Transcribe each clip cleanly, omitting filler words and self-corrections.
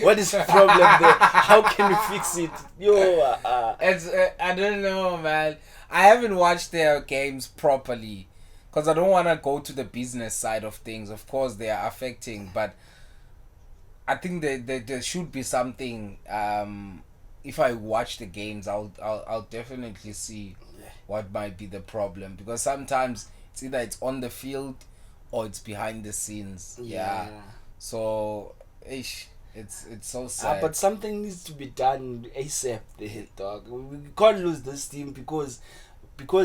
What is the problem there? How can we fix it? It's I don't know, man. I haven't watched their games properly because I don't want to go to the business side of things. Of course, they are affecting, but I think there should be something. If I watch the games, I'll definitely see what might be the problem, because sometimes it's either it's on the field or it's behind the scenes. Yeah. So, it's so sad. But something needs to be done ASAP, the dog. We can't lose this team because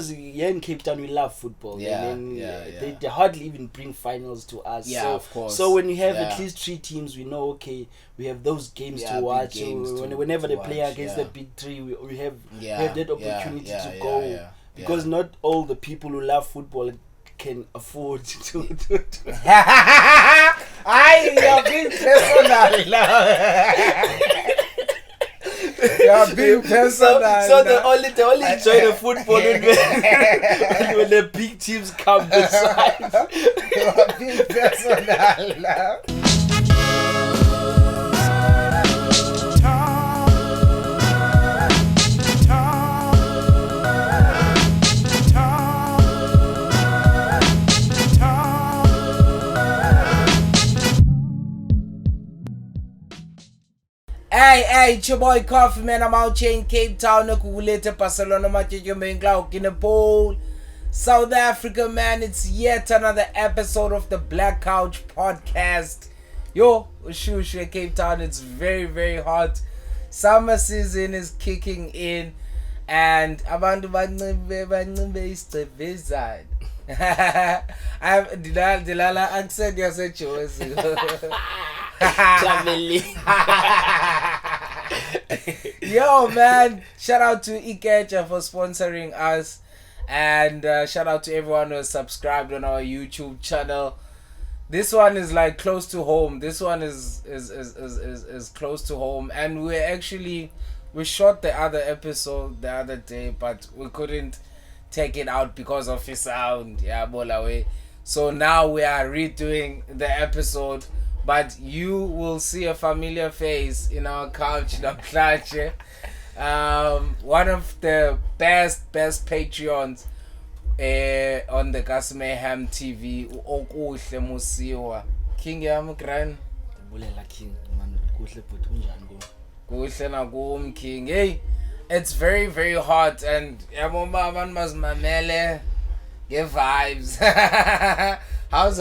here in Cape Town we love football. Yeah, and then they hardly even bring finals to us. Yeah, so, of course. So when we have at least 3 teams, we know, okay, we have those games to watch. Whenever they play against the big 3, we have that opportunity to go. Because not all the people who love football can afford to You're being personal. You're being personal. So they only enjoy the football when the big teams come beside. You're being personal. Hey, it's your boy Coffee, man. I'm out here in Cape Town, Okuhle, Barcelona, Netball, South Africa, man. It's yet another episode of the Black Couch Podcast. Yo, Shushu, Cape Town. It's very, very hot. Summer season is kicking in, and abantu bancimbe isicebezana. I have Dilala accent yaseJozi. Yo, man, shout out to Ikecha for sponsoring us, and shout out to everyone who has subscribed on our YouTube channel. This one is like close to home. This one is close to home, and we shot the other episode the other day, but we couldn't take it out because of his sound. Yeah, Bolawe. So now we are redoing the episode, but you will see a familiar face in our couch. One of the best Patreons on the Mayhem TV, Okuhle Musiwa. King yam gran. King man, kuhle but unjani go. Kuhle na kum King. Hey, it's very, very hot, and abantu mazimamele get vibes. How's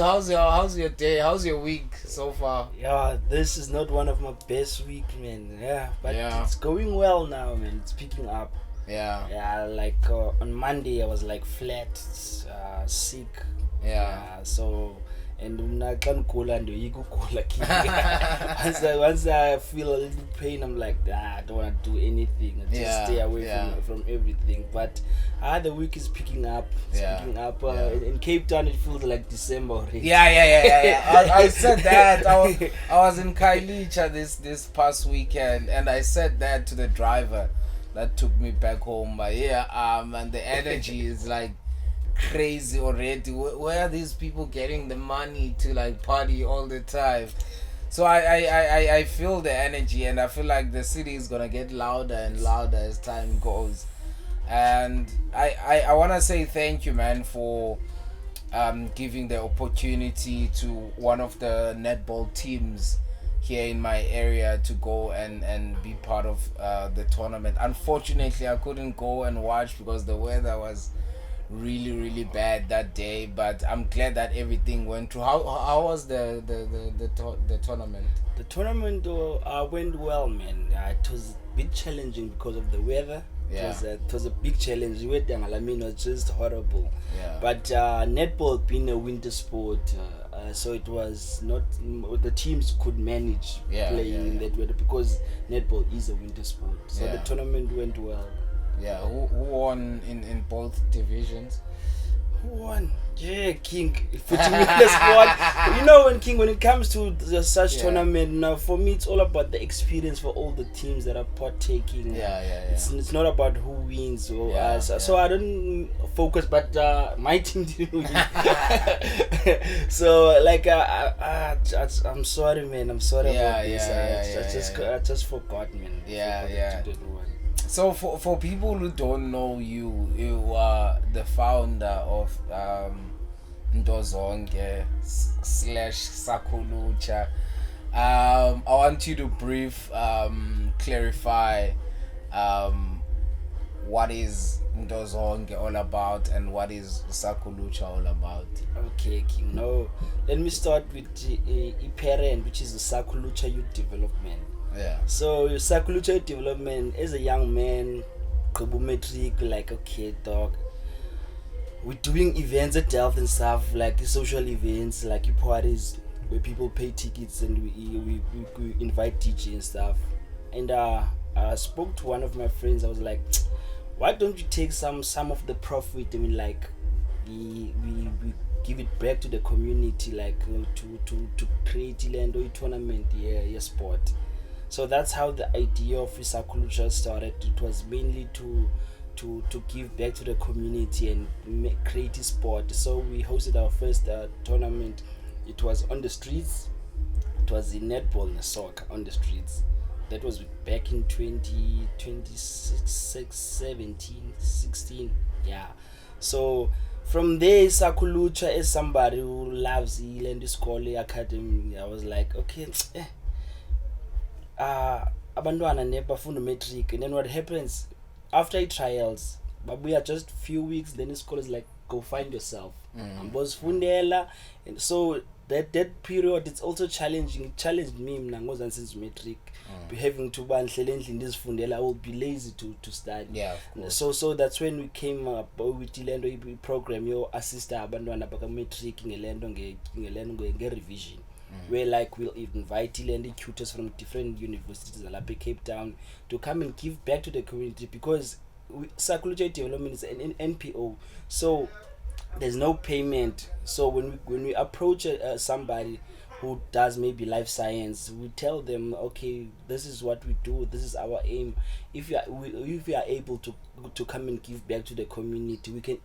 your day? How's your week so far? Yeah, this is not one of my best weeks, man. Yeah, but it's going well now, man. It's picking up. Yeah, like on Monday I was like flat, sick. Yeah, so and once I feel a little pain, I'm like, I don't want to do anything. I just stay away from everything. But the week is picking up. Picking up. In Cape Town, it feels like December already. Yeah. I said that. I was in Kailicha this past weekend, and I said that to the driver that took me back home. But and the energy is like crazy already. Where are these people getting the money to like party all the time? So I feel the energy, and I feel like the city is gonna get louder and louder as time goes. And I want to say thank you, man, for giving the opportunity to one of the netball teams here in my area to go and be part of the tournament. Unfortunately, I couldn't go and watch because the weather was really bad that day, but I'm glad that everything went through. How was the tournament? The tournament went well, man. It was a bit challenging because of the weather. It was a big challenge. The weather was just horrible. But netball being a winter sport, so it was not the teams could manage playing in that weather because netball is a winter sport. So the tournament went well. Yeah, who won in both divisions? one. Yeah, King. Putting me in the spot. You know, when it comes to such tournament, now for me it's all about the experience for all the teams that are partaking. It's not about who wins or us. So I don't focus, but my team didn't win. So like I'm sorry, man. I'm sorry about this. I just forgot, man. So for people who don't know you, you are the founder of Ntozonke / Sakulucha. I want you to clarify what is Ntozonke all about and what is Sakulucha all about. Okay, King. Now let me start with the parent, which is the Sakulucha Youth Development. So Sakulucha Development, as a young man, metric, like okay, dog. We're doing events at Delft and stuff, like social events, like parties where people pay tickets and we invite DJ and stuff. And I spoke to one of my friends. I was like, why don't you take some of the profit? I mean, like we give it back to the community, like to create a tournament, sport. So that's how the idea of Sakulucha started. It was mainly to give back to the community and create a sport. So we hosted our first tournament. It was on the streets. It was the netball and the soccer on the streets. That was back in 2017, 16. So from there, Sakulucha, as somebody who loves Iland School Academy, I was like, okay, abantwana nebafunda matric. And then what happens after trials, but we are just few weeks, then the school is like, go find yourself. And so that period, it's also challenging. It challenged me since matric, having to I will be lazy to study. So that's when we came up with the program, your assist abantwana baka matric nge revision. Where like we'll invite tutors from different universities like Cape Town to come and give back to the community, because Sakulucha Development is an NPO, so there's no payment. So when we approach somebody who does maybe life science, we tell them, okay, this is what we do, this is our aim. If we are able to come and give back to the community, we can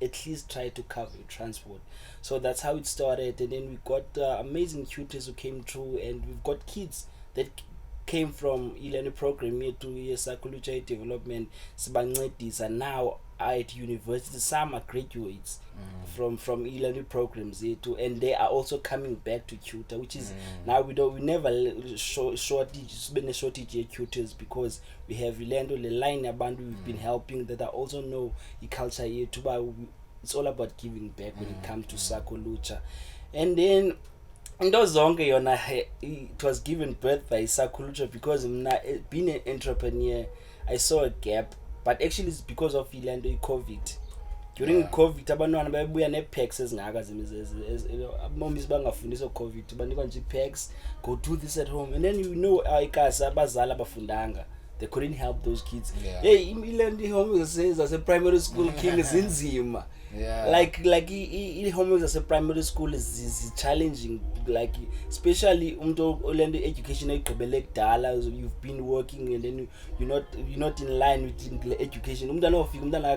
at least try to cover transport. So that's how it started. And then we got amazing tutors who came through, and we've got kids that came from e-learning program here to Sakulucha Development, and now at university. Some are graduates from e-learning programs here too, and they are also coming back to tutor, which is now we never shortage tutors, because we have the line about we've been helping that I also know the culture here too, but it's all about giving back when it comes to Sakulucha. And then Ntozonke yona, it was given birth by Sakulucha because being an entrepreneur, I saw a gap, but actually it's because of COVID. During COVID, abantwana babuya ne-packs ezingaka moms bangafundiswa COVID, banikwa nje packs, go do this at home. And then ikasa abazali abafundanga, they couldn't help those kids. Hey, i-learning home says as a primary school king is inzima. Like homework as a primary school is challenging, like especially education you've been working and then you're not in line with education.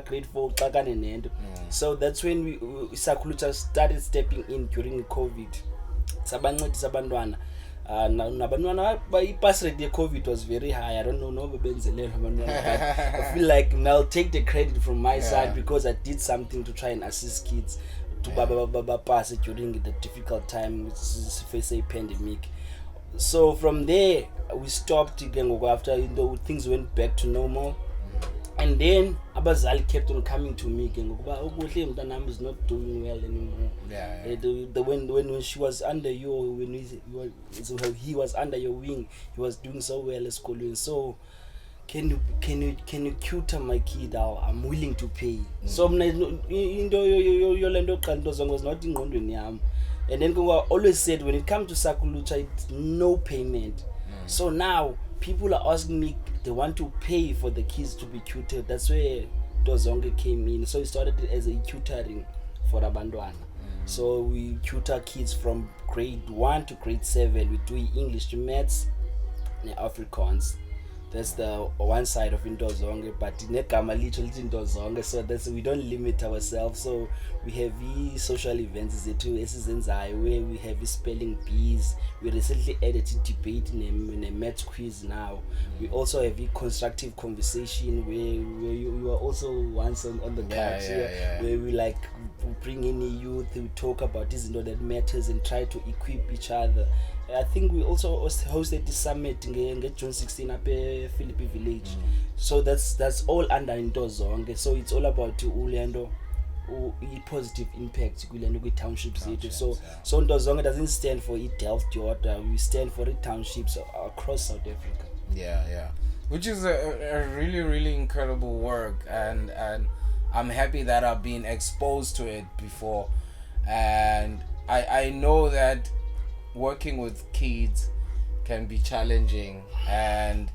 Grade 4 so that's when Sakulucha started stepping in during COVID. By pass rate the COVID was very high. I don't know but I feel like I'll take the credit from my side, because I did something to try and assist kids to pass it during the difficult time, which is face a pandemic. So from there we stopped again after things went back to normal. And then abazali kept on coming to me again. Okuhle mntanami is not doing well anymore. When she was under he was under your wing, he was doing so well at school. So can you tutor my kid? I'm willing to pay. So your lendo Ntozonke was not in ngqondweni yami. And then I always said, when it comes to Sakulucha, it's no payment. So now people are asking me, they want to pay for the kids to be tutored. That's where Ntozonke came in. So we started it as a tutoring for abantwana. So we tutor kids from grade 1 to grade 7. We do English to maths and Afrikaans. That's the one side of Ntozonke, but negama literally Ntozonke, so that's, we don't limit ourselves. So we have social events where we have spelling bees. We recently added a debate in a math quiz now. We also have a constructive conversation where you were also once on the couch here, where we like bring in the youth, we talk about this, that matters, and try to equip each other. I think we also hosted this summit in June 16 up at Philippi Village. So that's all under Ntozonke. So it's all about Ulendo positive impact kwi townships. So Ntozonke doesn't stand for Delft Yorta, we stand for the townships across South Africa. Which is a really, really incredible work, and I'm happy that I've been exposed to it before, and I know that working with kids can be challenging, and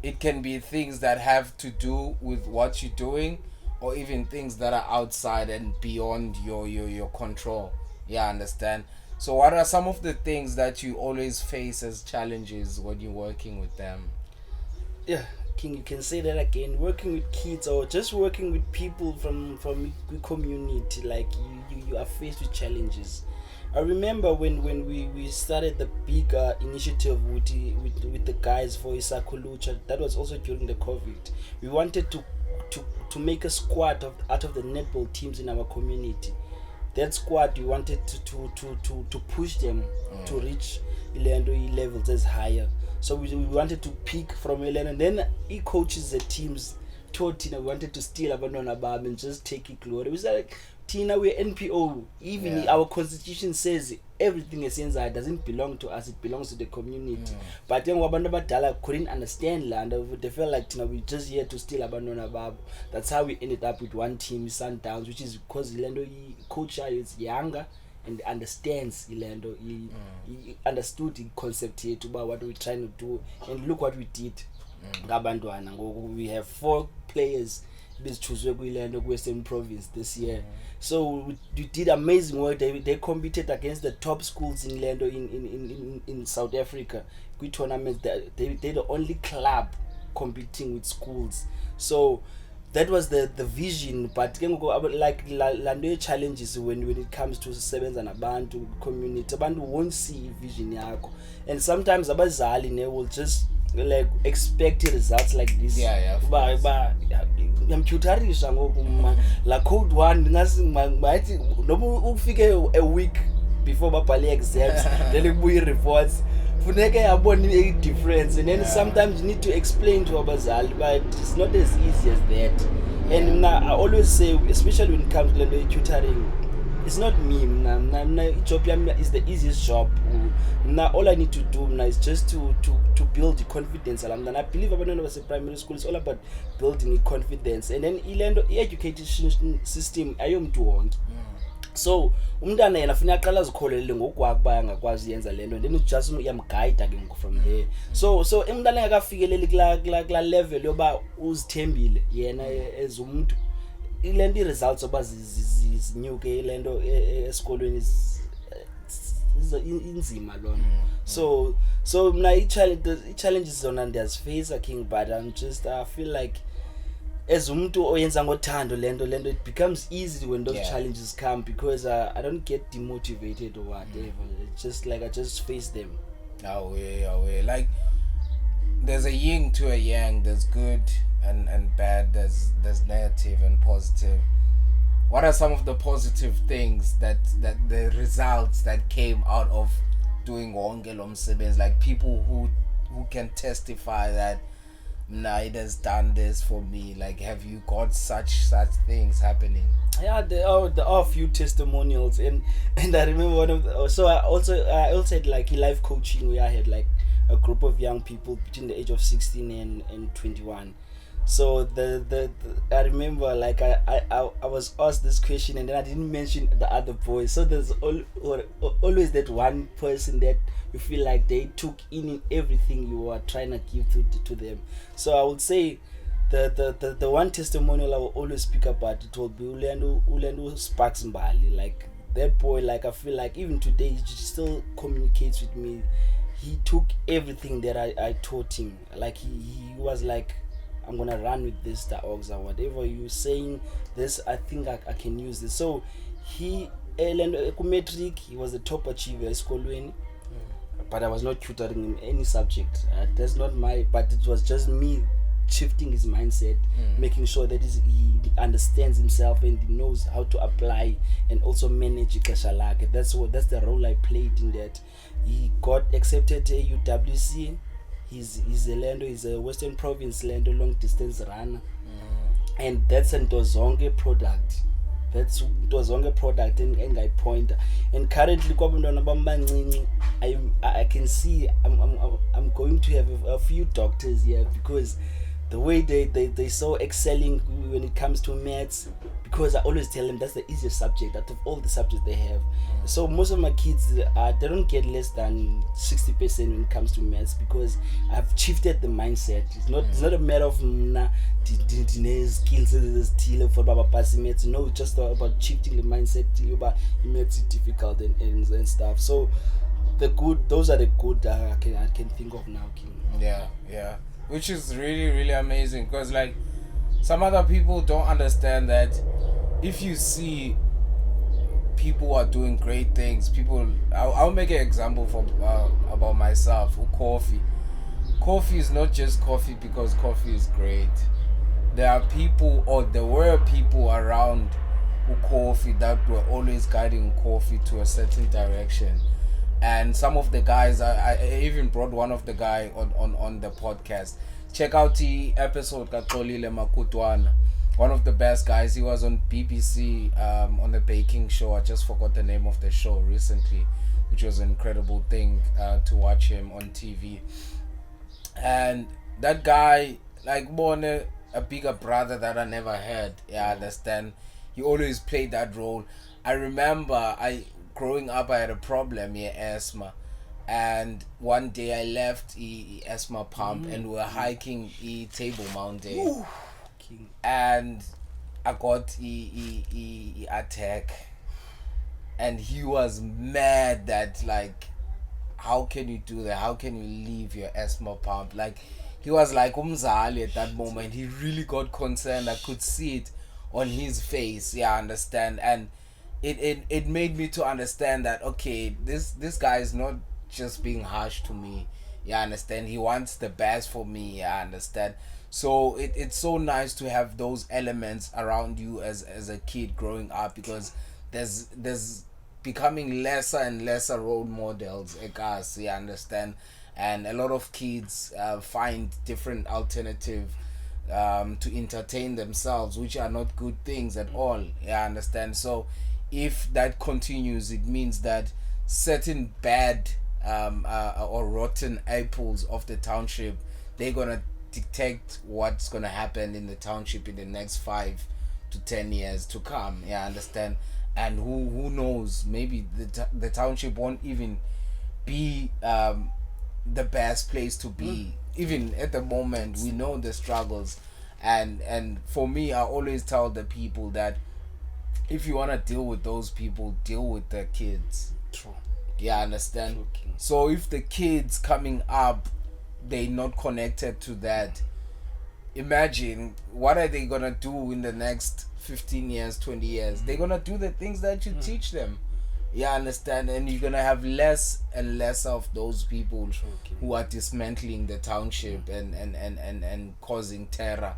it can be things that have to do with what you're doing, or even things that are outside and beyond your control. Understand? So what are some of the things that you always face as challenges when you're working with them? King, you can say that again. Working with kids or just working with people from the community, like you are faced with challenges. I remember when we started the big initiative with the guys for Isakhulucha. That was also during the COVID. We wanted to make a squad out of the netball teams in our community. That squad, we wanted to push them to reach levels as higher. So we wanted to pick from Elena, and then he coaches the teams. We wanted to steal abandona bab and just take it glory. We said, like, Tina, we're NPO. Even our constitution says everything is inside doesn't belong to us, it belongs to the community. But then Wabanda Badala couldn't understand land. They felt like, Tina, we're just here to steal abandona bab. That's how we ended up with one team, Sundowns, which is because Lendo coach is younger and understands Ilando. He understood the concept here about what we're trying to do, and look what we did. We have 4 players Western Province this year. So we did amazing work. They competed against the top schools in Lando in South Africa. Good tournament. They're the only club competing with schools. So that was the vision. But like Lando challenges when it comes to seventh and abantu community, abantu won't see vision yako, and sometimes abazali will just like expect results like this. Ngiyamtutorisha ngoku la code 1 ngathi noma ufike a week before babhale exams then ibuye reports funeke yabona a difference, and then sometimes you need to explain to abazali, but it's not as easy as that. And now I always say, especially when it comes to tutoring, it's not me. Job is the easiest job. Now all I need to do now is just to build the confidence. And I believe when I was a primary school, it's all about building confidence. And then the education system ayomntu. So umntana yena afuna aqala azikholele ngokwakubaya angakwazi yenza lento, then just uyamguide ke from there. So umntana engakafikeleli kula level yoba uzithembile yena as umuntu, ilento results oba zinyuke ilento esikolweni inzima lona. So mina challenges zona ndiyazifacea king, but I feel like as umuntu oyenza ngothando lento it becomes easy when those challenges come, because I don't get demotivated or whatever. It's just like I just face them. Like there's a yin to a yang, there's good and bad, there's negative and positive. What are some of the positive things that the results that came out of doing wonke lo msebenzi, like people who can testify that it has done this for me? Like, have you got such things happening? There are a few testimonials, and I remember one of the, so I also had like life coaching where I had like a group of young people between the age of 16 and 21. So I remember like I was asked this question, and then I didn't mention the other boys. So there's always that one person that you feel like they took in everything you are trying to give to them. So I would say the one testimonial I will always speak about, it will be Ulendo Sparks Mbali. Like that boy, like I feel like even today he still communicates with me. He took everything that I taught him. Like he was like, I'm gonna run with this Ox or whatever you saying. This I think I can use this. So he Ekumetric, he was the top achiever at school, but I was not tutoring him any subject. That's not my. But it was just me shifting his mindset, making sure that he understands himself and he knows how to apply and also manage Ikashalake. That's the role I played in that. He got accepted to UWC. He's a Western Province Lando long distance runner, and that's a Ntozonke product. That's Ntozonke product and I pointer. And currently, I can see I'm going to have a few doctors here because the way they so excelling when it comes to maths, because I always tell them that's the easiest subject out of all the subjects they have. So most of my kids they don't get less than 60% when it comes to maths because I've shifted the mindset. It's not a matter of skills for Baba passing maths. No, it's just about shifting the mindset. About maths is difficult and stuff. So those are the good I can think of now, King. Yeah. Which is really, really amazing because like some other people don't understand that if you see people are doing great things, I'll make an example for about myself. Coffee is not just coffee because coffee is great. There were people around coffee that were always guiding coffee to a certain direction. And some of the guys, I even brought one of the guy on the podcast. Check out the episode Katolile Makutwana. One of the best guys. He was on BBC on the baking show. I just forgot the name of the show recently, which was an incredible thing to watch him on TV. And that guy, like more a bigger brother that I never had. Yeah, I understand. He always played that role. I remember growing up, I had a problem, asthma, and one day I left the asthma pump and we were hiking Table Mountain, and I got the attack, and he was mad that like, how can you do that? How can you leave your asthma pump? Like, he was like umzali at that moment. He really got concerned. I could see it on his face. Yeah, I understand. And it made me to understand that okay, this guy is not just being harsh to me. Yeah, I understand. He wants the best for me. Yeah, I understand. So it's so nice to have those elements around you as a kid growing up, because there's becoming lesser and lesser role models like us. Yeah, I understand. And a lot of kids find different alternative to entertain themselves, which are not good things at all. Yeah, I understand. So if that continues, it means that certain bad or rotten apples of the township, they're gonna dictate what's gonna happen in the township in the next 5 to 10 years to come. Yeah, I understand. And who knows, maybe the township won't even be the best place to be. Even at the moment, we know the struggles, and for me, I always tell the people that if you want to deal with those people, deal with the kids. True. Yeah, I understand. True. So if the kids coming up, they're not connected to that, imagine what are they gonna do in the next 15 years, 20 years? They're gonna do the things that you teach them. Yeah, I understand. And you're gonna have less and less of those people who are dismantling the township and causing terror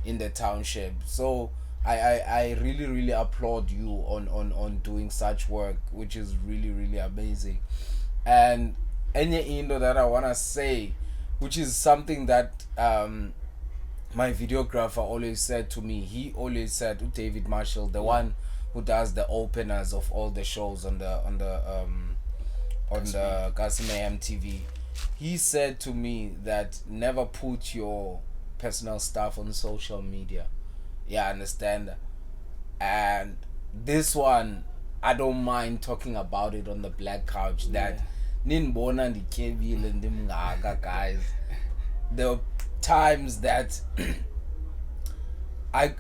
in the township. So I really, really applaud you on doing such work, which is really, really amazing. And any that I wanna say, which is something that my videographer always said to me. He always said, David Marshall, the one who does the openers of all the shows on the Mayhem TV. He said to me that never put your personal stuff on social media. Yeah, I understand. And this one, I don't mind talking about it on the Black Couch. That ninbona and the guys. There are times that I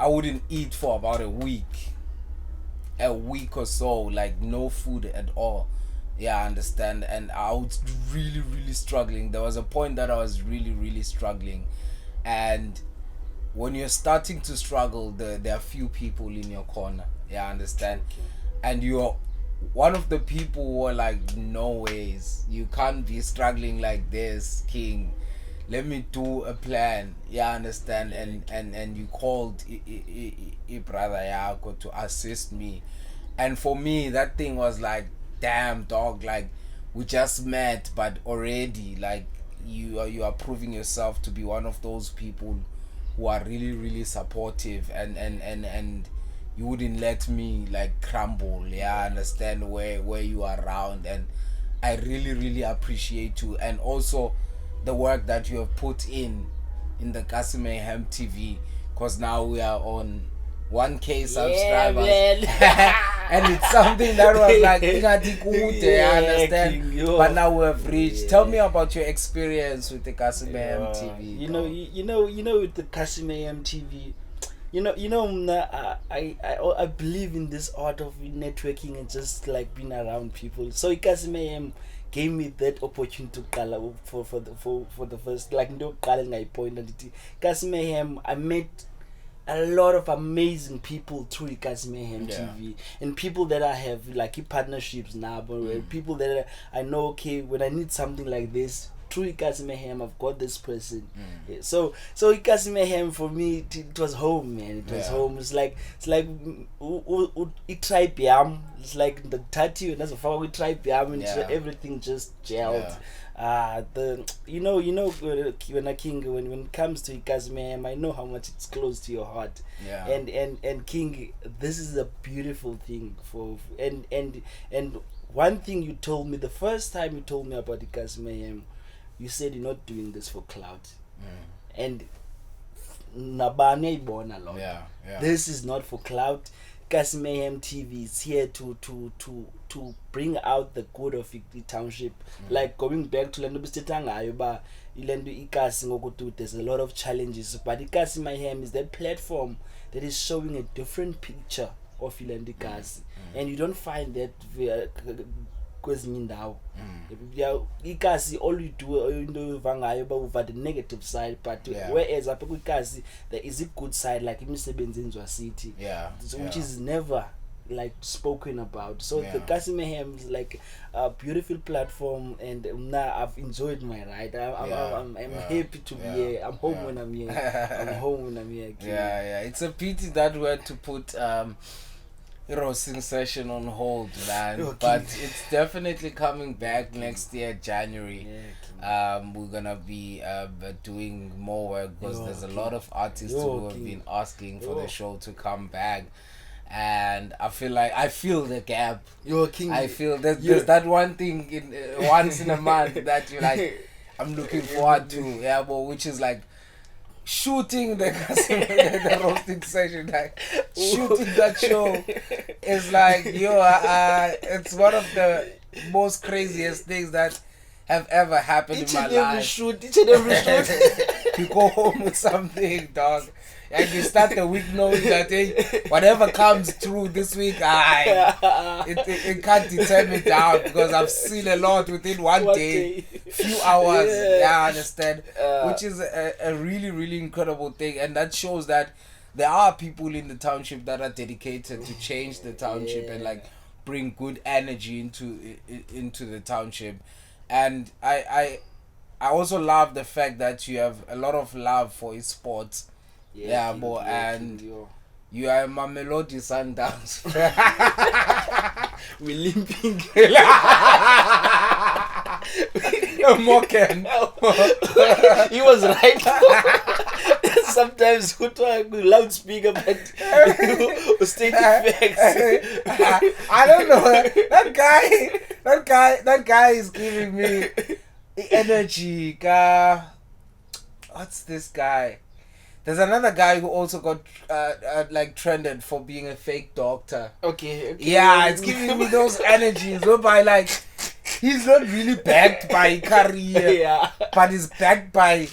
wouldn't eat for about a week or so, like no food at all. Yeah, I understand. And I was really, really struggling. There was a point that I was really, really struggling. And when you're starting to struggle, there are few people in your corner. Yeah, I understand. Okay. And you're one of the people who are like, no ways, you can't be struggling like this, King. Let me do a plan. Yeah, I understand. And you called I brother Yako to assist me. And for me, that thing was like, damn, dog, like we just met, but already like you are proving yourself to be one of those people who are really, really supportive, and you wouldn't let me like crumble. Yeah, I understand where you are around, and I really, really appreciate you, and also the work that you have put in the Mayhem TV, because now we are on 1K subscribers. And it's something that was like I understand, but now we have reached. Tell me about your experience with the Mayhem TV. You know with the Mayhem TV, I believe in this art of networking and just like being around people. So Mayhem gave me that opportunity to for the first, like no I pointed it. Mayhem, I met a lot of amazing people through Mayhem TV, and people that I have like partnerships now, but people that I know, okay, when I need something like this, through Mayhem, I've got this person. Yeah, so Mayhem for me, it was home, man. It was home. It's like it tribe yam. It's like the tattoo, and that's how we tribe yam, and everything just gelled. When it comes to Mayhem, I know how much it's close to your heart. And King, this is a beautiful thing and one thing you told me the first time you told me about Mayhem, you said you're not doing this for clout. And nabane born a lot. This is not for clout. Mayhem TV is here to bring out the good of the township. Like going back to Lendo Bistetangayoba, there's a lot of challenges, but Mayhem is that platform that is showing a different picture of Ilandikasi, and you don't find that kwezinye indawo. All you do into vangayo over the negative side, but whereas up kwikasi there is a good side, like imisebenzi enzwa city, which is never like spoken about. So the Mayhem is like a beautiful platform, and now I've enjoyed my ride. I'm happy to be here. I'm home when I'm here. I'm home when I'm here. It's a pity that we had to put roasting session on hold, man. But it's definitely coming back next year, January. We're gonna be doing more work, because there's a lot of artists who have been asking for the show to come back. And I feel the gap. I feel that there's that one thing in once in a month that you're like, I'm looking forward to, but which is like shooting the roasting session, like shooting that show is like, it's one of the most craziest things that have ever happened in my life. Each and every shoot. You go home with something, dog. And you start the week knowing that, hey, whatever comes through this week, it can't deter me down, because I've seen a lot within one day, few hours. I understand. Which is a really, really incredible thing. And that shows that there are people in the township that are dedicated to change the township and like bring good energy into the township. And I also love the fact that you have a lot of love for esports. And you are Mamelodi Sundowns. We're limping. Moken. He was right. Sometimes who talk loudspeaker, but state effects. I don't know. That guy is giving me energy. What's this guy? There's another guy who also got like trended for being a fake doctor. Okay. Yeah, it's giving me those energies whereby like he's not really backed by career, but he's backed by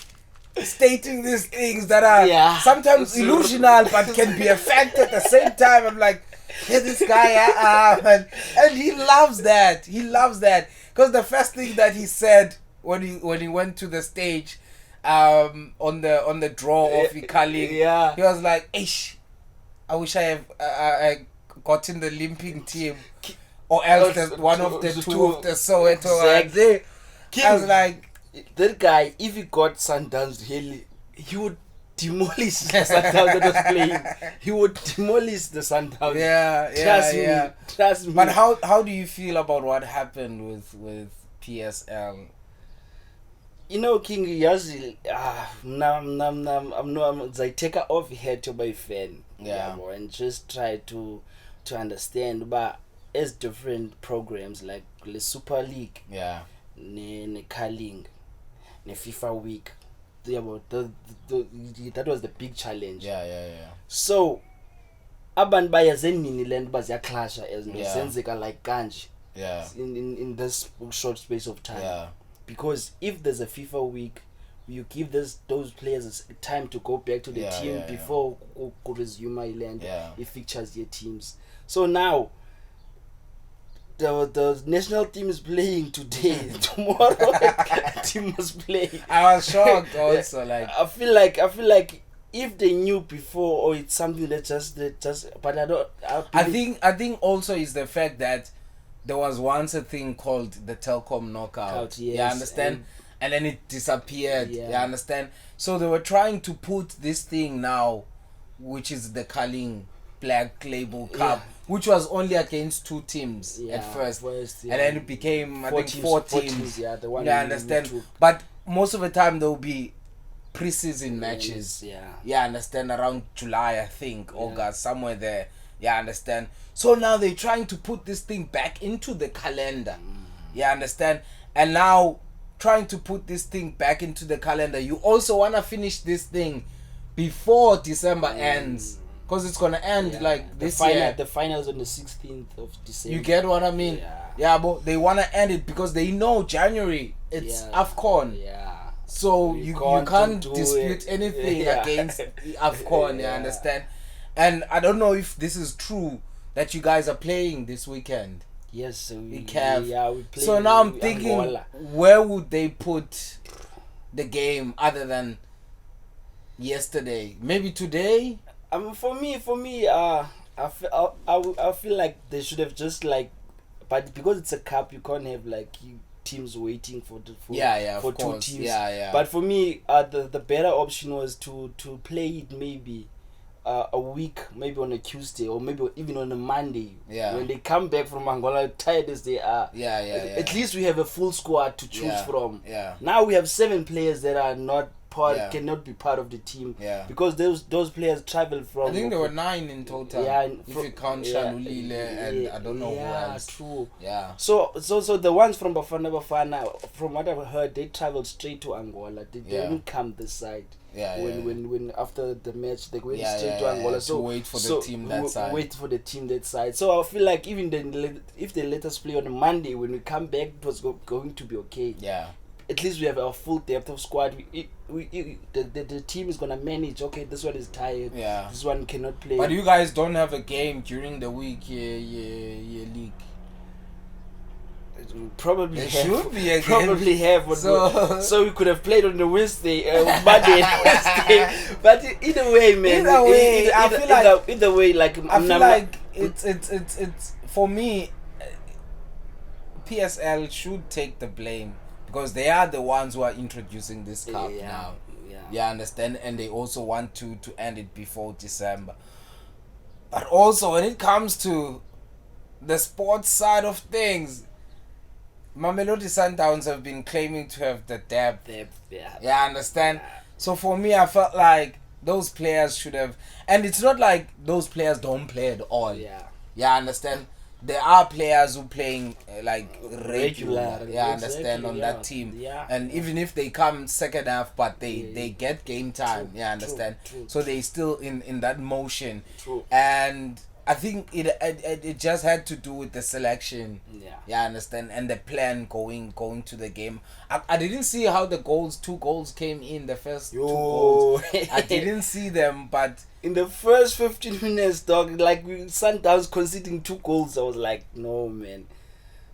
stating these things that are sometimes illusional but can be a fact at the same time. I'm like, hey, this guy, and he loves that. He loves that because the first thing that he said when he went to the stage, on the draw of Okuhle, he was like, "Ish, I wish I got in the limping team, or else one of the two of the Soweto." Exactly. I was like, that guy, if he got Sundowns, he would demolish the Sundowns that was playing. He would demolish the Sundowns. Trust me. But how do you feel about what happened with PSL? You know, King, usually, I'm take off here to my fan. And just try to understand, but as different programs like the Super League, ne Carling, ne FIFA Week, that was the big challenge. So, abantu bayazenini land baziyaclasha as zenzeka like kanje. In this short space of time. Because if there's a FIFA week, you give those players time to go back to the team before could resume Ireland if fixtures your teams. So now the national team is playing today. Tomorrow the team must play. I was shocked also. Like I feel like if they knew before, or it's something that just but I don't. I think also is the fact that there was once a thing called the Telkom knockout. You understand? And then it disappeared. You understand? So they were trying to put this thing now, which is the Carling Black Label Cup, which was only against 2 teams at first. And then it became, I think, 4 teams. Yeah, the one. You understand? But most of the time there will be pre-season matches. You understand? Around July, I think, August, somewhere there. You understand? So now they're trying to put this thing back into the calendar. You understand? And now trying to put this thing back into the calendar, you also want to finish this thing before December ends. Because it's going to end like this year. The finals on the 16th of December. You get what I mean? But they want to end it because they know January, it's AFCON. So you can't dispute anything against AFCON. You understand? And I don't know if this is true that you guys are playing this weekend. Yes, we play. So now I'm thinking, Angola. Where would they put the game other than yesterday? Maybe today? For me, I feel like they should have just but because it's a cup, you can't have teams waiting for 2 teams. But for me, the better option was to play it maybe a week, maybe on a Tuesday or maybe even on a Monday. When they come back from Angola, tired as they are. At least we have a full squad to choose from. Now we have 7 players that are not cannot be part of the team. Because those players travel from. I think there were 9 in total. If you count Shalulile and I don't know who else. True. So the ones from Bafana, from what I've heard, they traveled straight to Angola. They didn't come this side. When after the match they went straight to Angola. So wait for the team that side. Wait for the team that side. So I feel like even then, if they let us play on a Monday, when we come back, it was going to be okay. At least we have a full depth of squad. The team is gonna manage. Okay, this one is tired. This one cannot play. But you guys don't have a game during the week. League. Probably should be a probably have. But so we could have played on the Wednesday, Monday and Wednesday. But either way, man. I feel like it's for me. PSL should take the blame. Because they are the ones who are introducing this cup now. You understand? And they also want to end it before December. But also when it comes to the sports side of things, Mamelodi Sundowns have been claiming to have the depth. You understand? So for me, I felt like those players should have. And it's not like those players don't play at all. You understand? There are players who playing regular. You understand, on that team. And even if they come second half, but they get game time. You understand? True. So they still in that motion. And I think it just had to do with the selection. Yeah, I understand, and the plan going to the game. I didn't see how the two goals came in the first 2 goals. I didn't see them, but in the first 15 minutes, dog, like Sundowns conceding 2 goals, I was like, no man.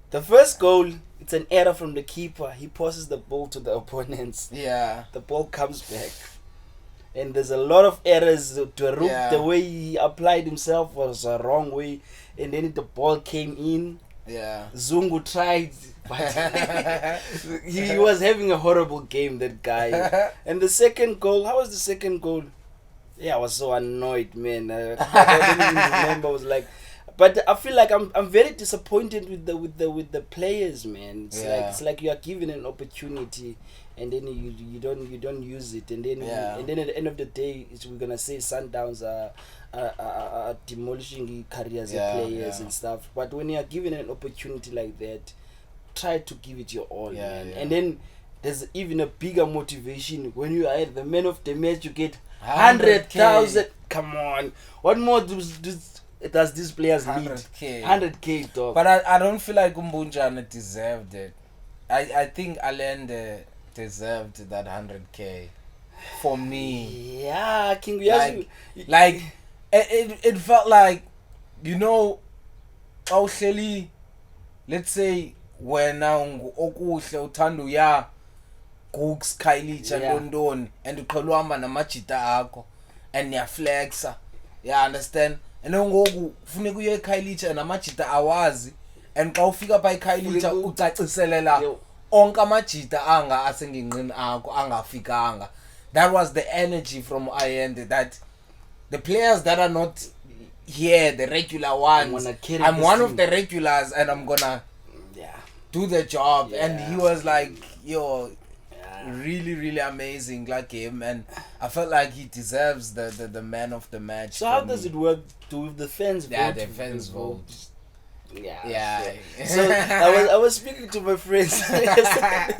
The first goal, it's an error from the keeper. He passes the ball to the opponents. Yeah, the ball comes back. And there's a lot of errors. The way he applied himself was a wrong way. And then the ball came in. Yeah. Zungu tried. But he was having a horrible game, that guy. And the second goal, how was the second goal? Yeah, I was so annoyed, man. I don't even remember. I was like... But I feel like I'm very disappointed with the players, man. It's like you are given an opportunity and then you don't use it, and then at the end of the day we're gonna say Sundowns are demolishing careers of players and stuff. But when you are given an opportunity like that, try to give it your all, man. And then there's even a bigger motivation when you are the man of the match. You get 100,000. Come on, what more does these players need? 100K, dog. But I don't feel like Umbunjana deserved it. I think Allende deserved that 100K for me. Yeah, King. Like it felt like, you know, Okuhle, let's say when Okuhle uthanda uya Cooks Khayelitsha London and uqhelwama namajita akho and yaflexa. Yeah, understand? And ngoku kufuneka uye eKhayelitsha namajita awazi, and xa ufika pha eKhayelitsha ucaciselela onke amajita anga asenginqini akho angafikanga. That was the energy from Allende, that the players that are not here, the regular ones, I'm one of the regulars and I'm gonna do the job. And he was like, yo, really, really amazing, like him, and I felt like he deserves the man of the match. So how does it work? Do the fans vote? Yeah, the fans vote. Yeah. So I was speaking to my friends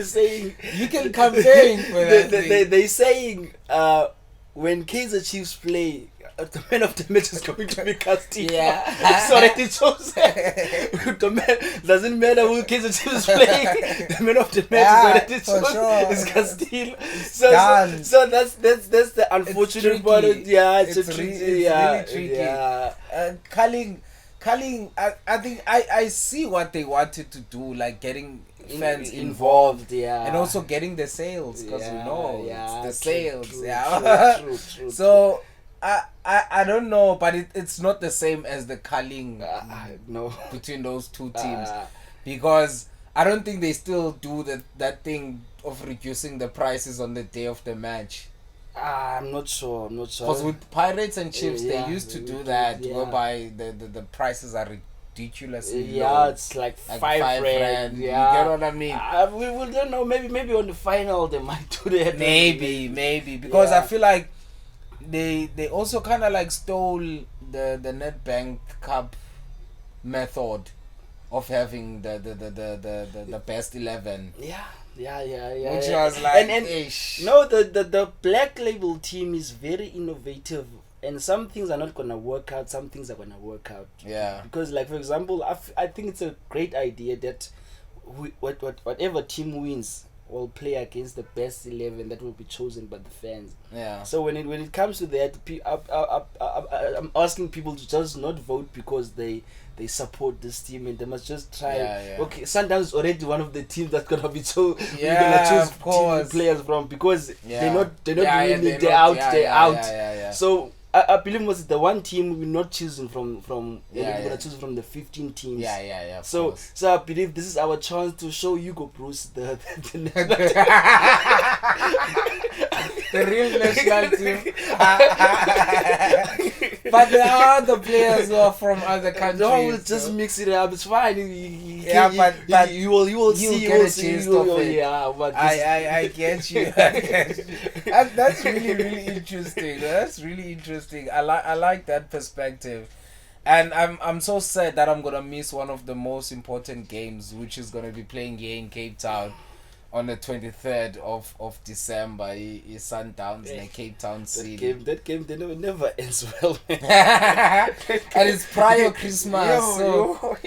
saying you can campaign for that. They saying when Kaizer Chiefs play, the man of the match is going to be Castillo. Yeah. So already chosen. Doesn't matter who Kaizer Chiefs playing. The man of the match is already chosen. It's Castillo. So that's the unfortunate part. It's really tricky. Culling, I think I see what they wanted to do, like getting fans involved, and also getting the sales, because it's the sales. True. So I don't know, but it's not the same as the culling between those two teams, because I don't think they still do that thing of reducing the prices on the day of the match. I'm not sure. Because with Pirates and Chiefs, they used to do that, whereby the prices are ridiculously low. It's like 5 rand. You get what I mean? We don't know. Maybe on the final they might do that. Maybe because I feel like they also kind of like stole the Nedbank Cup method of having the best 11. Yeah. Which was like, no, the Black Label team is very innovative, and some things are not gonna work out, some things are gonna work out. Yeah. Because, like, for example, I think it's a great idea that whatever team wins will play against the best 11 that will be chosen by the fans. Yeah. So when it comes to that, I'm asking people to just not vote because they support this team, and they must just try. Okay, Sundowns already one of the teams that's gonna be we're gonna choose team players from, because they're not winning day out. So I believe was the one team we're not choosing from we're gonna choose from the 15 teams. So I believe this is our chance to show Hugo Bruce the real national team. But there are other players who are from other countries. No, we'll just mix it up. It's fine. But you will see. Get a taste of it. Yeah, but I get you. That's really interesting. That's really interesting. I like that perspective, and I'm so sad that I'm gonna miss one of the most important games, which is gonna be playing here in Cape Town. on the 23rd of December, is Sundowns in the Cape Town City. That game never ends well. And it's prior Christmas, so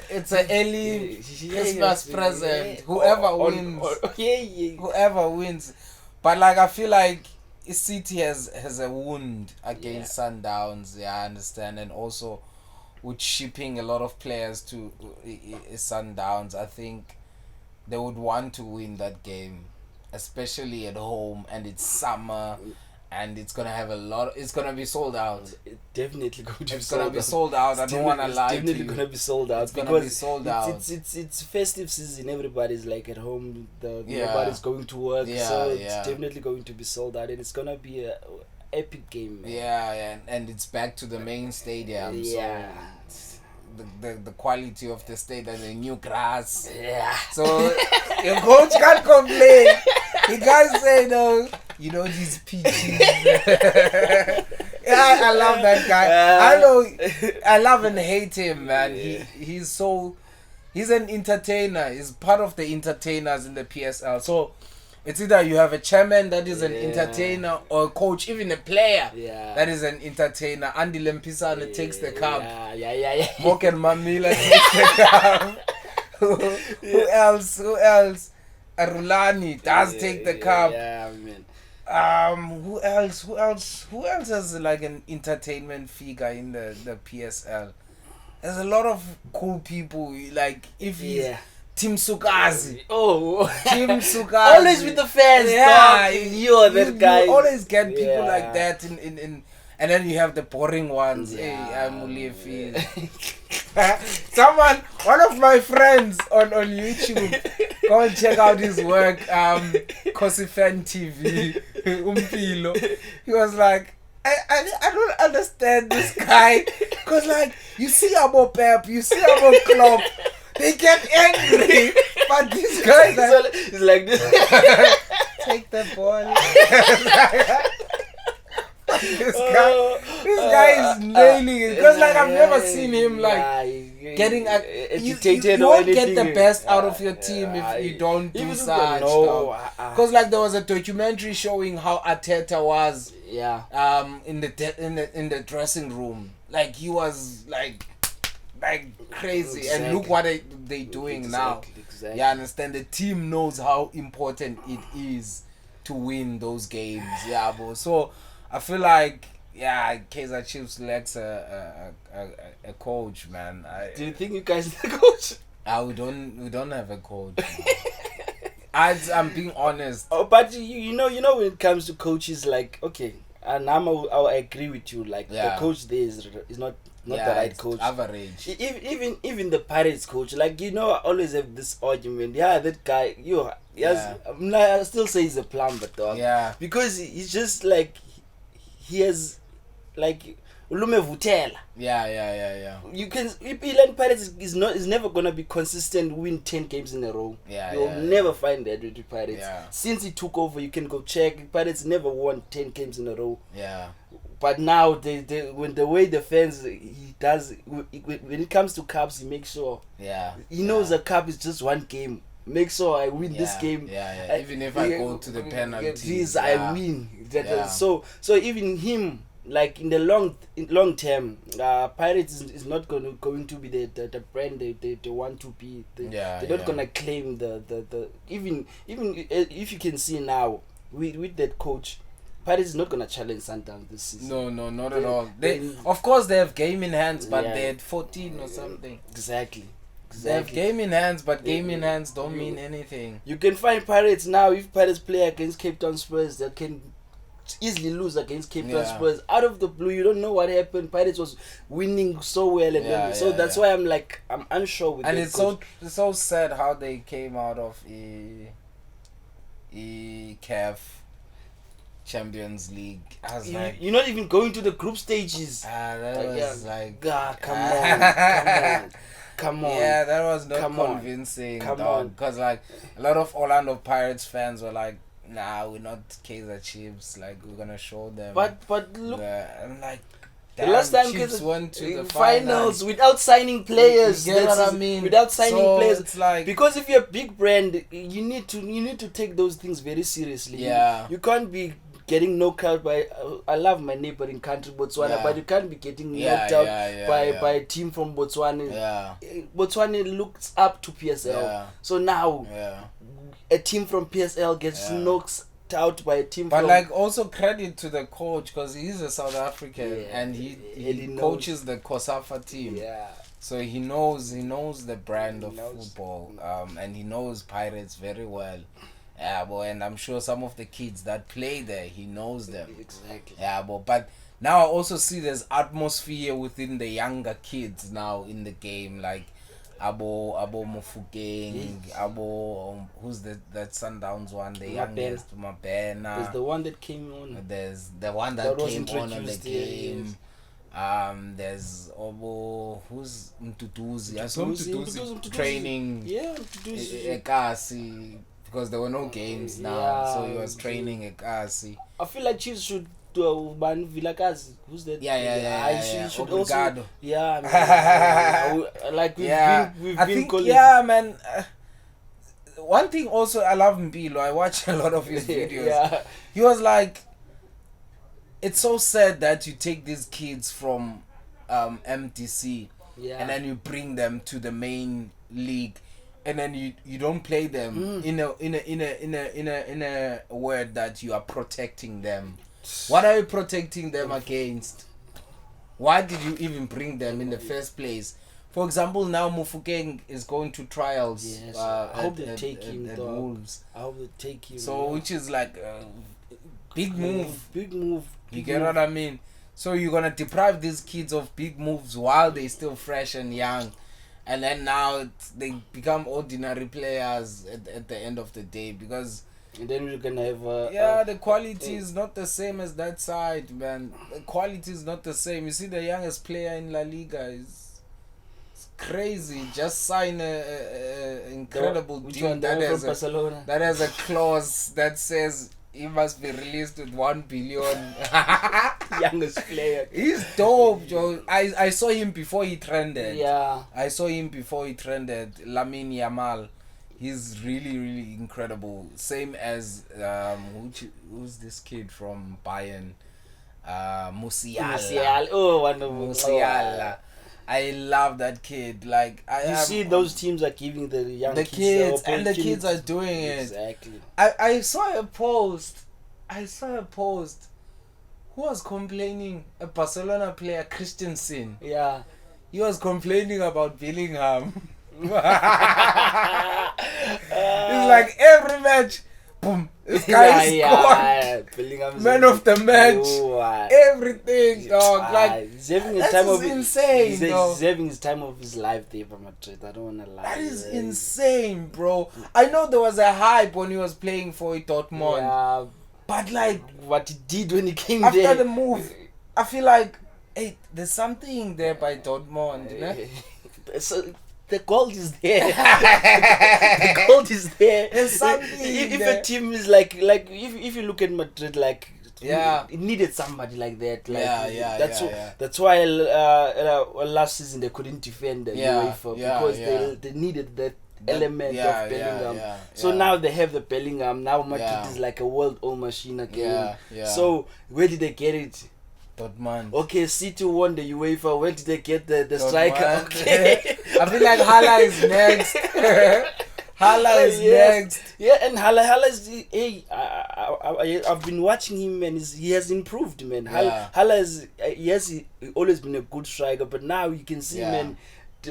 it's an early Christmas present. Whoever wins. But like, I feel like City has a wound against Sundowns. Yeah, I understand, and also with shipping a lot of players to Sundowns, I think they would want to win that game, especially at home, and it's summer, and it's gonna have it's gonna be sold out. It's definitely going to be sold out. I don't wanna lie to you. It's definitely gonna be sold out. It's gonna be sold out. It's festive season. Everybody's like at home. Nobody's going to work, so it's definitely going to be sold out, and it's gonna be a epic game, man. And it's back to the main stadium. So the quality of the stadium, the new grass. So your coach can't complain. He can't say no. You know these peaches. I love that guy. I know. I love and hate him, man. He's an entertainer. He's part of the entertainers in the PSL. So it's either you have a chairman that is an entertainer, or a coach, even a player that is an entertainer. Andy Lempisana takes the cup. Morgan Mamila takes the cup. Who else? Arulani does take the cup. Who else has like an entertainment figure in the PSL? There's a lot of cool people. Like if he's Tim Sukazi. Tim Sukazi. Always with the fans. You're that guy. You always get people like that in and then you have the boring ones. Hey, I'm Ulefi. One of my friends on YouTube, go and check out his work. Kosifan TV, Umpilo. He was like, I don't understand this guy, cause like you see about Pep, you see about Klopp, they get angry, but these guys it's like this. Take the ball. This guy is nailing it, because like I've never seen him like getting agitated. You won't get the best out of your team if you don't do such. Because like there was a documentary showing how Arteta was in the dressing room. Like he was like crazy, and look what they doing now. You understand? The team knows how important it is to win those games. So I feel like Kaizer Chiefs lacks a coach, man. Do you think you guys need a coach? We don't have a coach. I'm being honest. But you know when it comes to coaches, like and I'll agree with you. Like the coach there is not the right coach. Average. Even the Pirates coach, like I always have this argument. That guy, I still say he's a plumber, dog. Because he's just like. He has like Ulume Vutela. You can Ilan Pirates is never gonna be consistent, win 10 games in a row. You'll never find that with the Pirates. Since he took over, you can go check. Pirates never won 10 games in a row. But now when the way the fans he does when it comes to cups, he makes sure. He knows a cup is just one game. Make sure I win this game. Even if I go to the penalties, I win. So even him, like in the long term, Pirates is not going to be the brand they want to be. They're not gonna claim the even if you can see now with that coach, Pirates is not gonna challenge Sundowns this season. No, not at all. They of course they have game in hands, but they had 14 or something. Exactly. They have game in hands, but game in hands don't mean anything. You can find Pirates now. If Pirates play against Cape Town Spurs, they can easily lose against Cape Town Spurs. Out of the blue, you don't know what happened. Pirates was winning so well, and so that's why I'm unsure with. And it's so sad how they came out of CAF Champions League. I was you're not even going to the group stages. Come on. Yeah, that was not convincing. Because like a lot of Orlando Pirates fans were like, nah, we're not Kaizer Chiefs. Like we're gonna show them. But look, I'm like, Damn, the last time Chiefs went to the finals without signing players. You get what I mean? Without signing players, it's like, because if you're a big brand, you need to take those things very seriously. Yeah. You can't be getting knocked out by. I love my neighboring country, Botswana, but you can't be getting knocked out by a team from Botswana. Yeah. Botswana looks up to PSL, so now a team from PSL gets knocked out by a team. But like, also credit to the coach, because he's a South African and he coaches the Kosafa team. Yeah. So he knows the brand of football, and he knows Pirates very well. Yeah, boy, and I'm sure some of the kids that play there, he knows them. Exactly. Yeah, but now I also see there's atmosphere within the younger kids now in the game, like Abo Mufukeng, Abo, who's that Sundowns one, the youngest, Mabena. There's the one that came on. There's the one that came on the game. Yes. There's Obo, who's Mtutuzi. I saw Mtutuzi training Ekasi, because there were no games now, so he was training Ekasi. I feel like Chiefs should do Ban Vilakazi. Who's that? She should also. Like we've been calling. Yeah, man. One thing also, I love Mpilo. I watch a lot of his videos. He was like, it's so sad that you take these kids from MTC and then you bring them to the main league, and then you don't play them in a word that you are protecting them. What are you protecting them against? Why did you even bring them in the first place? For example, now Mufukeng is going to trials. Yes, I hope they take him. Wolves. I hope they take him. So, which is like a big move. Big move. You get what I mean? So you're gonna deprive these kids of big moves while they're still fresh and young, and then now they become ordinary players at the end of the day, because. And then we're gonna have the quality is not the same as that side, man. The quality is not the same. You see, the youngest player in La Liga is crazy. Just sign a incredible deal that has a clause that says he must be released with 1 billion. Youngest player. He's dope, Joe. I saw him before he trended. Yeah. I saw him before he trended. Lamine Yamal. He's really, really incredible. Same as who's this kid from Bayern? Musiala. Oh, wonderful. Musiala. I love that kid. Like, you see, those teams are giving the young kids and the kids are doing it. Exactly. I saw a post. Who was complaining? A Barcelona player, Christensen. Yeah. He was complaining about Bellingham. It's like every match, boom, this guy scored. Man of the match, everything, dog. Like, he's having his time of insane. He's having his time of his life there for Madrid. I don't wanna lie. That is insane, bro. I know there was a hype when he was playing for Dortmund, but like what he did when he came after there, the move, I feel like, hey, there's something there by Dortmund, you know? So, the gold is there. The gold is there. There's something if there. a team is like if you look at Madrid, like it needed somebody like that. Like that's why last season they couldn't defend the UEFA because they needed that element of Bellingham. So now they have the Bellingham. Now Madrid is like a world-old machine again. So where did they get it? Dortmund. Okay, City won the UEFA. Where did they get the striker? Okay. I feel like Hala is next. Hala is next. Yeah, and Hala is. Hey, I've been watching him and he has improved, man. Hala is. He always been a good striker, but now you can see, man.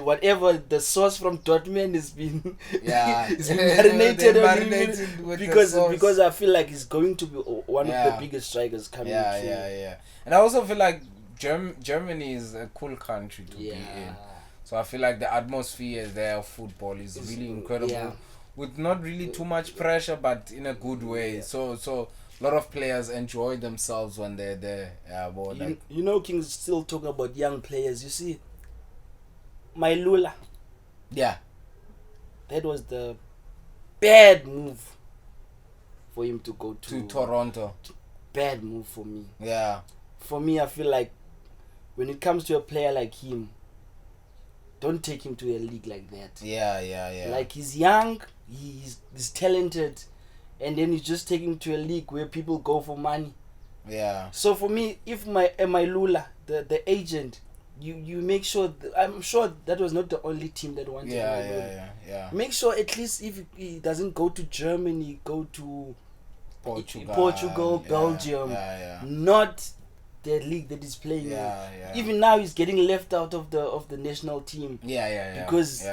Whatever the sauce from Dortmund has been, it's been marinated on him because I feel like he's going to be one of the biggest strikers coming. And I also feel like Germany is a cool country to be in. So I feel like the atmosphere there of football is really incredible, with not really too much pressure, but in a good way. So a lot of players enjoy themselves when they're there. You know, King's still talking about young players. You see. My Lula. Yeah. That was the bad move for him to go to Toronto. Bad move for me. Yeah. For me, I feel like when it comes to a player like him, don't take him to a league like that. Yeah. Like, he's young, he's talented, and then you just take him to a league where people go for money. Yeah. So for me, if my Lula, the agent, you make sure. I'm sure that was not the only team that wanted. Yeah. Make sure at least if he doesn't go to Germany, go to Portugal, Belgium, not the league that he's playing in. Even now, he's getting left out of the national team. Because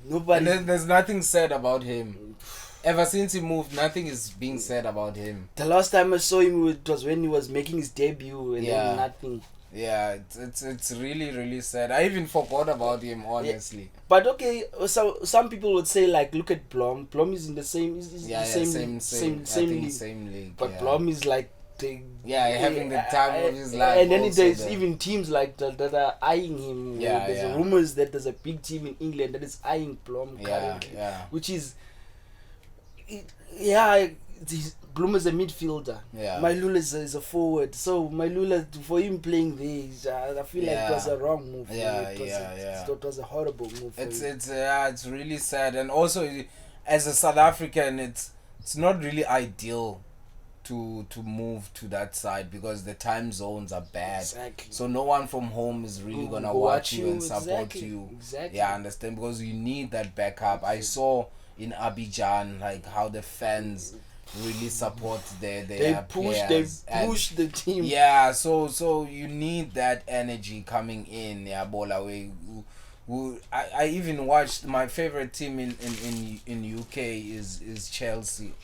nobody. And there's nothing said about him. Ever since he moved, nothing is being said about him. The last time I saw him, it was when he was making his debut, and then nothing. Yeah, it's really, really sad. I even forgot about him, honestly. But okay, so some people would say, like, look at Blom. Blom is in the same same league. But Blom is like having the time of his life. And then there's even teams like that are eyeing him. There's rumors that there's a big team in England that is eyeing Blom currently, which is Blom is a midfielder. Mailula is a forward. So Mailula, for him playing there, I feel like it was a wrong move. It was a horrible move. It's really sad, and also as a South African, it's not really ideal to move to that side because the time zones are bad. Exactly. So no one from home is really gonna watch you and support you. Exactly. Yeah, I understand, because you need that backup. I saw in Abidjan like how the fans really support their players. They push the team. Yeah, so you need that energy coming in. Yeah, Bola. I even watched my favorite team in UK is Chelsea.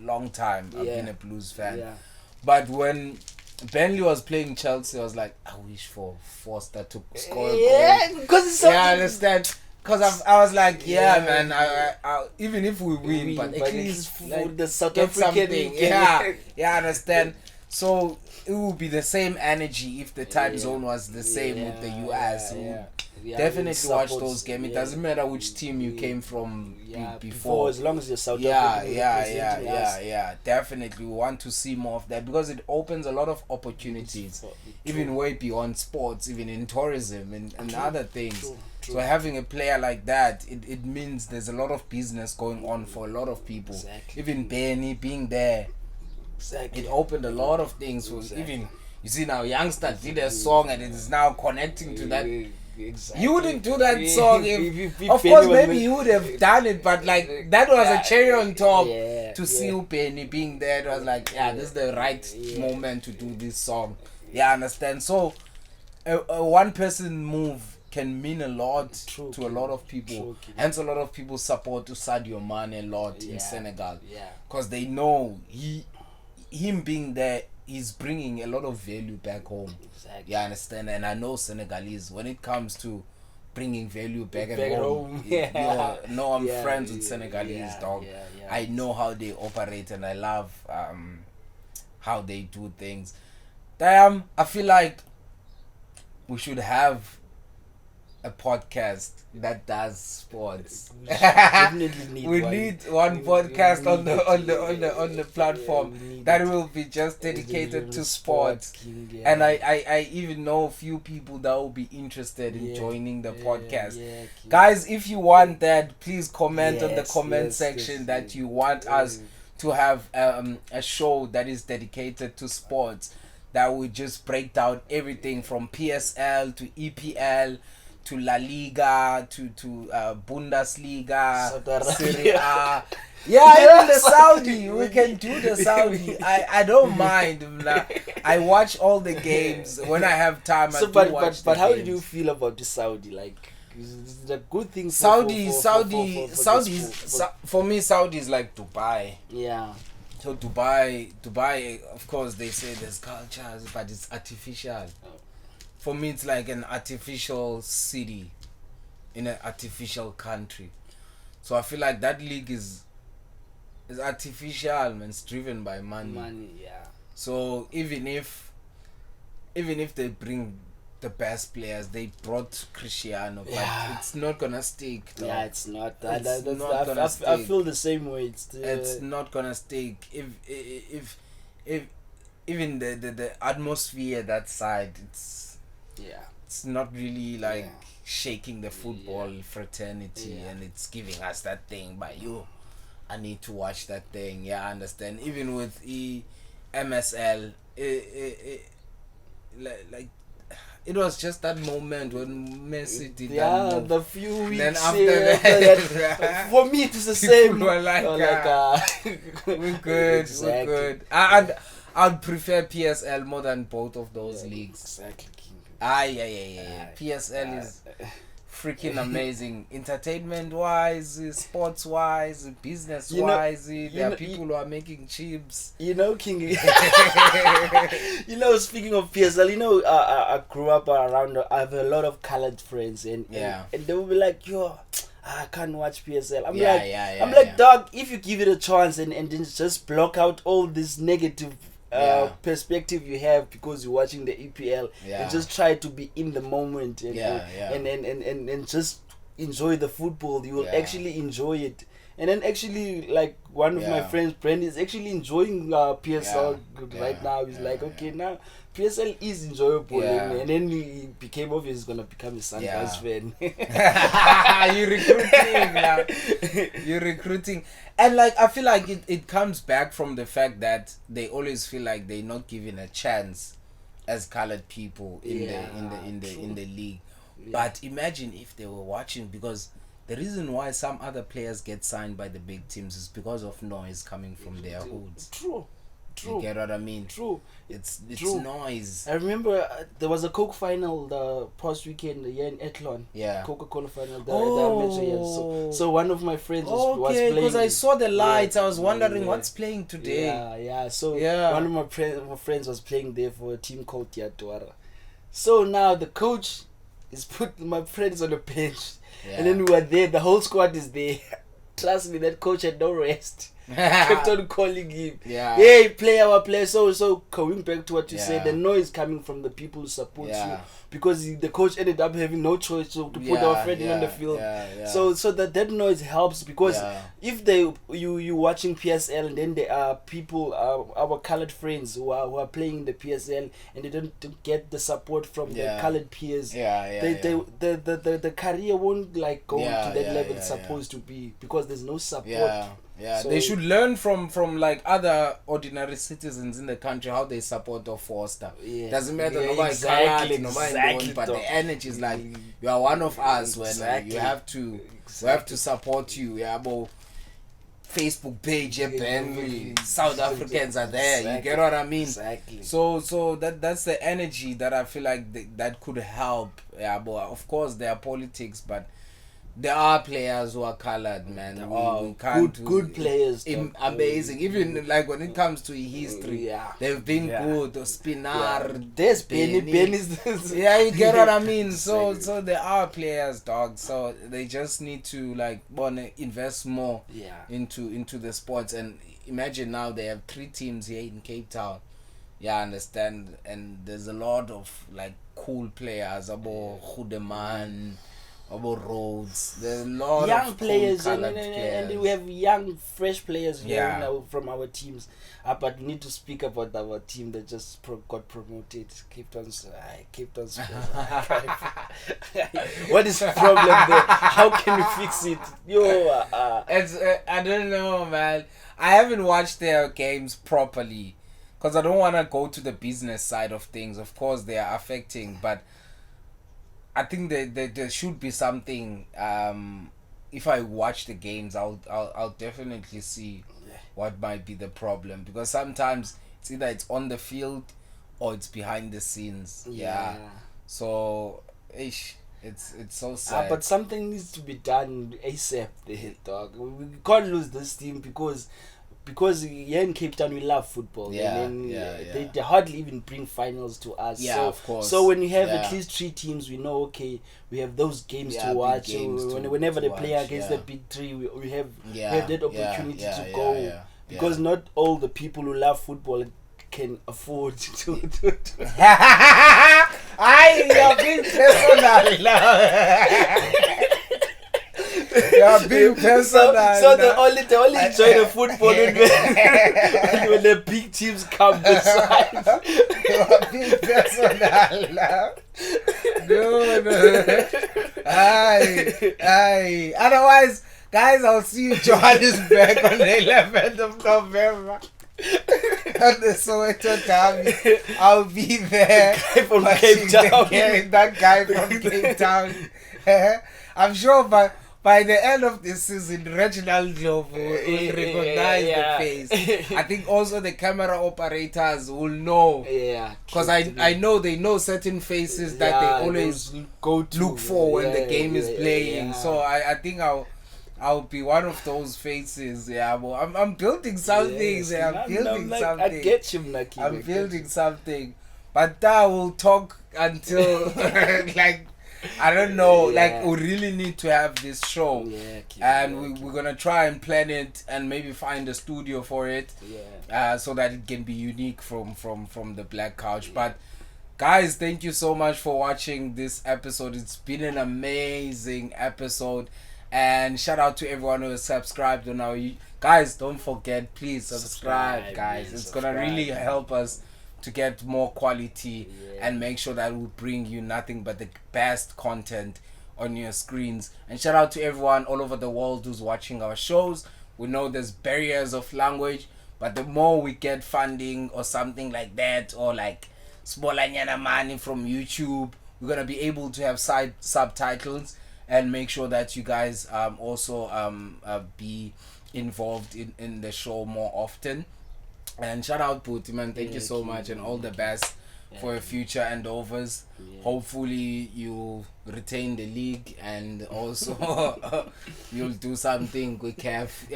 Long time I've been a Blues fan. But when Burnley was playing Chelsea, I was like, I wish for Forster to score a goal. Because it's something. I understand. Because I was like, man, I even if we win, but at least for the South get African something. I understand. So it would be the same energy if the time zone was the same with the US. Definitely watch those games. It doesn't matter which team you came from before, as long as you're South African. Definitely we want to see more of that because it opens a lot of opportunities, even way beyond sports, even in tourism and other things. So having a player like that, it means there's a lot of business going on for a lot of people. Even Benny being there, it opened a lot of things for even. You see now, youngster did a song and it is now connecting to that. You wouldn't do that song if of course maybe you would have done it, but like that was a cherry on top to see Benny being there. It was like, this is the right moment to do this song. I understand. So a one person move can mean a lot to a lot of people. Hence a lot of people support Sadio Mane a lot in Senegal because they know him being there, he's bringing a lot of value back home. You understand? And I know Senegalese, when it comes to bringing value back at home, I'm friends with Senegalese, dog. I know how they operate and I love how they do things. Damn, I feel like we should have a podcast that does sports. We need one podcast on the platform that will be just dedicated to sports. And I even know a few people that will be interested in joining the podcast. Guys, if you want that, please comment on the comment section that you want us to have a show that is dedicated to sports, that will just break down everything from PSL to EPL to La Liga to Bundesliga, Serie A. Even the Saudi. We can do the Saudi. I don't mind. I watch all the games when I have time. But how did you feel about the Saudi? Like, is it a good thing? Saudi. For me, Saudi is like Dubai. So Dubai, of course, they say there's cultures, but it's artificial. For me, it's like an artificial city in an artificial country. So I feel like that league is artificial and it's driven by money. So even if they bring the best players, they brought Cristiano, but it's not gonna stick. Though. It's not. I feel the same way. It's not gonna stick. If even the atmosphere that side, it's not really like shaking the football fraternity, and it's giving us that thing. But I need to watch that thing. I understand. Even with MSL, like it was just that moment when Messi did that move. The few weeks. Then after that, for me, it's the same. Were like, we're good, we're good. I'd prefer PSL more than both of those leagues. Exactly. PSL is freaking amazing, entertainment-wise, sports-wise, business-wise. There are people who are making chips. King. Speaking of PSL, I grew up around. I have a lot of colored friends, and they will be like, I can't watch PSL. I'm like, dog, if you give it a chance and then just block out all this negative perspective you have because you're watching the EPL, and just try to be in the moment and just enjoy the football. You will actually enjoy it. And then actually, like, one of my friends, Brent, is actually enjoying PSL right now. He's like, okay, now PSL is enjoyable. And then he became obvious he's going to become a Sundowns fan. You're recruiting now. You're recruiting. And, like, I feel like it comes back from the fact that they always feel like they're not given a chance as colored people in the league. But imagine if they were watching, because the reason why some other players get signed by the big teams is because of noise coming from their hoods. True. You get what I mean? True. It's True. noise. I remember there was a Coke final the past weekend here in Etlon. Coca-Cola final. So one of my friends was playing. Because I saw the lights. I was wondering what's playing today. So one of my friends was playing there for a team called Tiatwara. So now the coach is put my friends on the bench. And then we were there. The whole squad is there. Trust me, that coach had no rest. Kept on calling him. Hey, play our player. So going back to what you said, the noise coming from the people who support you, because the coach ended up having no choice to put our friend in on the field. So that noise helps, because if you watching PSL and then there are people, our colored friends who are playing in the PSL, and they don't get the support from their colored peers, the career won't like go to that level it's supposed to be, because there's no support. So they should learn from like other ordinary citizens in the country how they support or foster. Doesn't matter exactly, but the energy is like, you are one of us. When you have to, we have to support you. About Facebook page, South Africans are there. You get what I mean? Exactly. So that's the energy that I feel like that could help. But of course there are politics, but there are players who are colored, man. We can't good players. Amazing. Even like when it comes to history, they've been good. Spinar, there's Ben is you get what I mean. So there are players, dog. So they just need to wanna invest more into the sports. And imagine now they have 3 teams here in Cape Town. Understand? And there's a lot of cool players, about Hudeman, about Rhodes. There's a lot young of players, cool and we have young, fresh players here from our teams. But we need to speak about our team that just got promoted. Cape Town's. What is the problem there? How can we fix it? It's I don't know, man. I haven't watched their games properly because I don't want to go to the business side of things. Of course, they are affecting, but I think there should be something. If I watch the games, I'll definitely see what might be the problem, because sometimes it's either it's on the field or it's behind the scenes. So it's so sad. But something needs to be done ASAP, dog. We can't lose this team because here in Cape Town we love football. They hardly even bring finals to us. Of course. So when you have at least 3 teams, we know, okay, we have those games to watch. Whenever they play against the big 3, we have that opportunity to go. Because not all the people who love football can afford to you're being personal. You're being personal. So the only enjoy the football when the big teams come beside. You're being personal. No. Aye. Otherwise, guys, I'll see you Johannesburg on the 11th of November. On the Soweto Derby. I'll be there. Guy from Cape Town. That guy from Cape Town. I'm sure by the end of this season, Reginald Glove will recognize the face. I think also the camera operators will know. Yeah. Because I know they know certain faces that they always go to, look for when the game is playing. Yeah. So I think I'll be one of those faces. Yeah, well, I'm building something. Yes. I'm building something. I get you, Naki. I'm building something. But that will talk until like I don't know. Like we really need to have this show, and we're gonna try and plan it and maybe find a studio for it, so that it can be unique from the Black Couch. But guys, thank you so much for watching this episode. It's been an amazing episode, and shout out to everyone who has subscribed on our guys. Don't forget, please subscribe guys. It's gonna really help us to get more quality and make sure that we bring you nothing but the best content on your screens. And shout out to everyone all over the world who's watching our shows. We know there's barriers of language, but the more we get funding or something like that, or like smolanyana money from YouTube, we're gonna be able to have subtitles and make sure that you guys also be involved in the show more often. And shout out Puti, man, thank you so much, and all the best for your future endeavors. Hopefully you retain the league, and also you'll do something with CAF.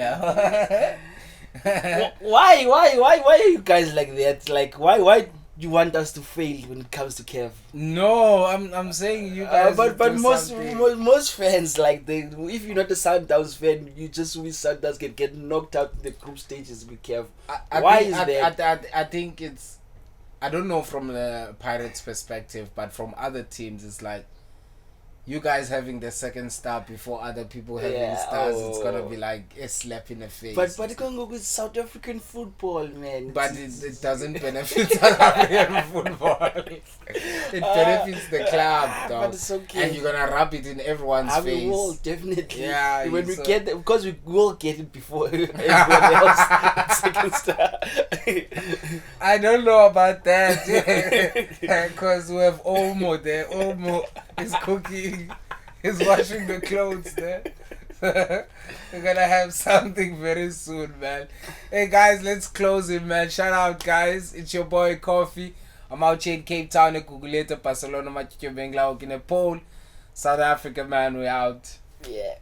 Why are you guys like that? Like why you want us to fail when it comes to CAF? No, I'm saying you guys. But most fans, like if you're not a Sundowns fan, you just wish Sundowns can get knocked out in the group stages with CAF. Why is that? I think it's, I don't know from the Pirates' perspective, but from other teams, it's like you guys having the second star before other people having stars. It's gonna be like a slap in the face. But it can go with South African football, man. But it doesn't benefit South African football. It benefits the club, dog. But it's okay. And you're gonna rub it in everyone's face. We will, definitely. Yeah. When we get it, because we will get it before everyone else. Second star. I don't know about that. Because we have Omo there. Omo is cooking. He's washing the clothes there. We're gonna have something very soon, man. Hey guys, let's close it, man. Shout out, guys. It's your boy Coffee. I'm out here in Cape Town, Okuhle, Barcelona, Machicho Bengla, in a pole. South Africa, man. We out. Yeah.